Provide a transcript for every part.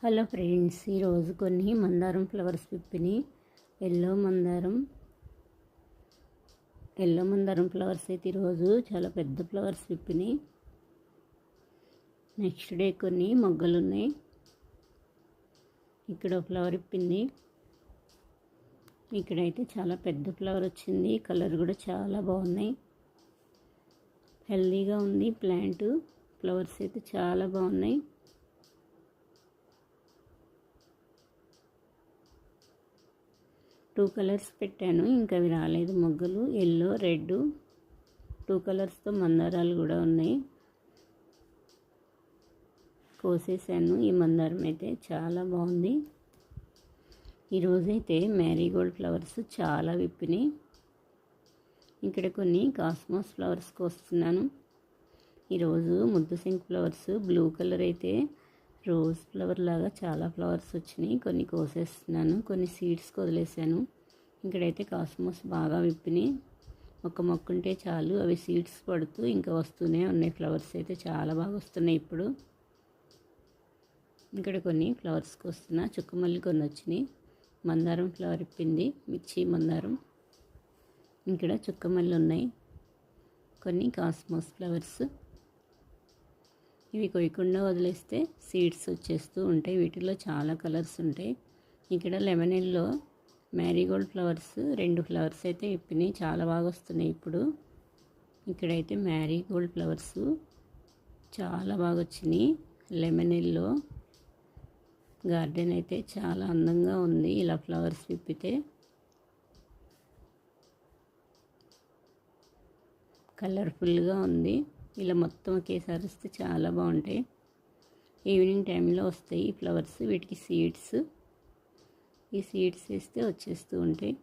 Hello friends, ఈరోజు కొన్ని మందారం ఫ్లవర్స్ విప్పిని ఎల్లో మందారం ఫ్లవర్స్ అయితే ఈరోజు చాలా పెద్ద ఫ్లవర్స్ విప్పిని. నెక్స్ట్ డే కొన్ని మొగ్గలు ఉన్నాయి. ఇక్కడ ఫ్లవర్ విప్పింది. ఇక్కడైతే చాలా పెద్ద ఫ్లవర్ వచ్చింది. కలర్ కూడా చాలా బాగున్నాయి. హెల్దీగా ఉంది ప్లాంట్. ఫ్లవర్స్ అయితే చాలా బాగున్నాయి. టూ కలర్స్ పెట్టాను, ఇంకా అవి రాలేదు మొగ్గలు. ఎల్లో, రెడ్, 2 కలర్స్తో మందారాలు కూడా ఉన్నాయి. కోసేసాను. ఈ మందారం అయితే చాలా బాగుంది. ఈరోజైతే మ్యారీగోల్డ్ ఫ్లవర్స్ చాలా విప్పినాయి. ఇక్కడ కొన్ని కాస్మోస్ ఫ్లవర్స్ కోస్తున్నాను. ఈరోజు ముద్దుసింక్ ఫ్లవర్స్ బ్లూ కలర్ అయితే రోజ్ ఫ్లవర్ లాగా చాలా ఫ్లవర్స్ వచ్చినాయి. కొన్ని కోసేస్తున్నాను, కొన్ని సీడ్స్ వదిలేసాను. ఇక్కడైతే కాస్మోస్ బాగా విప్పినాయి. ఒక మొక్క ఉంటే చాలు, అవి సీడ్స్ పడుతూ ఇంకా వస్తూనే ఉన్నాయి. ఫ్లవర్స్ అయితే చాలా బాగా వస్తున్నాయి ఇప్పుడు. ఇక్కడ కొన్ని ఫ్లవర్స్ కోస్తున్నా. చుక్కమల్లి కొన్ని వచ్చినాయి. మందారం ఫ్లవర్ విప్పింది, మిర్చి మందారం. ఇక్కడ చుక్కమల్లి ఉన్నాయి. కొన్ని కాస్మోస్ ఫ్లవర్స్. ఇవి కొయ్యకుండా వదిలేస్తే సీడ్స్ వచ్చేస్తూ ఉంటాయి. వీటిలో చాలా కలర్స్ ఉంటాయి. ఇక్కడ lemon yellow Marie Gold flowers 2 flowers అయితే విప్పినాయి. చాలా బాగా వస్తున్నాయి ఇప్పుడు. ఇక్కడైతే మ్యారీగోల్డ్ ఫ్లవర్స్ చాలా బాగా వచ్చినాయి. లెమన్ ఎల్లో గార్డెన్ అయితే చాలా అందంగా ఉంది ఇలా ఫ్లవర్స్ విప్పితే. కలర్ఫుల్గా ఉంది. ఇలా మొత్తం ఒకేసారి వస్తే చాలా బాగుంటాయి. ఈవినింగ్ టైంలో వస్తాయి ఈ ఫ్లవర్స్. వీటికి సీడ్స్, ఈ సీడ్స్ వేస్తే వచ్చేస్తూ ఉంటాయి.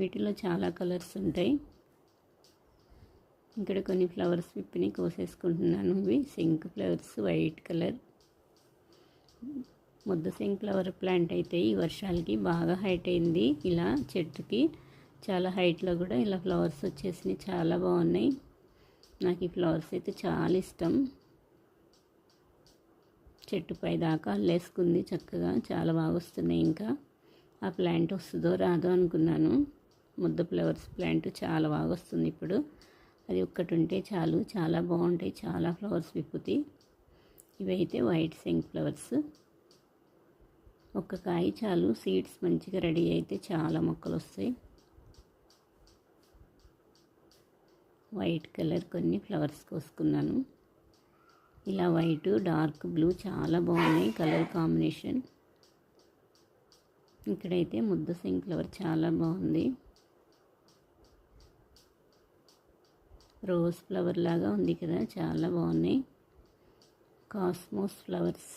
వీటిలో చాలా కలర్స్ ఉంటాయి. ఇక్కడ కొన్ని ఫ్లవర్స్ విప్పిని కోసేసుకుంటున్నాను. ఇవి సింక్ ఫ్లవర్స్, వైట్ కలర్. ముద్ద సింక్ ఫ్లవర్ ప్లాంట్ అయితే ఈ వర్షాలకి బాగా హైట్ అయింది. ఇలా చెట్టుకి చాలా హైట్లో కూడా ఇలా ఫ్లవర్స్ వచ్చేసినాయి. చాలా బాగున్నాయి. నాకు ఈ ఫ్లవర్స్ అయితే చాలా ఇష్టం. చెట్టుపై దాకా అల్లేసుకుంది చక్కగా. చాలా బాగా వస్తున్నాయి. ఇంకా ఆ ప్లాంట్ వస్తుందో రాదో అనుకున్నాను. ముద్ద ఫ్లవర్స్ ప్లాంట్ చాలా బాగా వస్తుంది ఇప్పుడు. అది ఒక్కటి ఉంటే చాలు, చాలా బాగుంటాయి. చాలా ఫ్లవర్స్ విప్పుతాయి. ఇవైతే వైట్ సింక్ ఫ్లవర్స్. ఒక్క కాయ చాలు, సీడ్స్ మంచిగా రెడీ అయితే చాలా మొక్కలు వస్తాయి. వైట్ కలర్ కొన్ని ఫ్లవర్స్ కోసుకున్నాను. ఇలా వైట్, డార్క్ బ్లూ చాలా బాగున్నాయి కలర్ కాంబినేషన్. ఇక్కడైతే ముద్ద సింక్ ఫ్లవర్ చాలా బాగుంది. రోజ్ ఫ్లవర్ లాగా ఉంది కదా, చాలా బాగున్నాయి. Cosmos flowers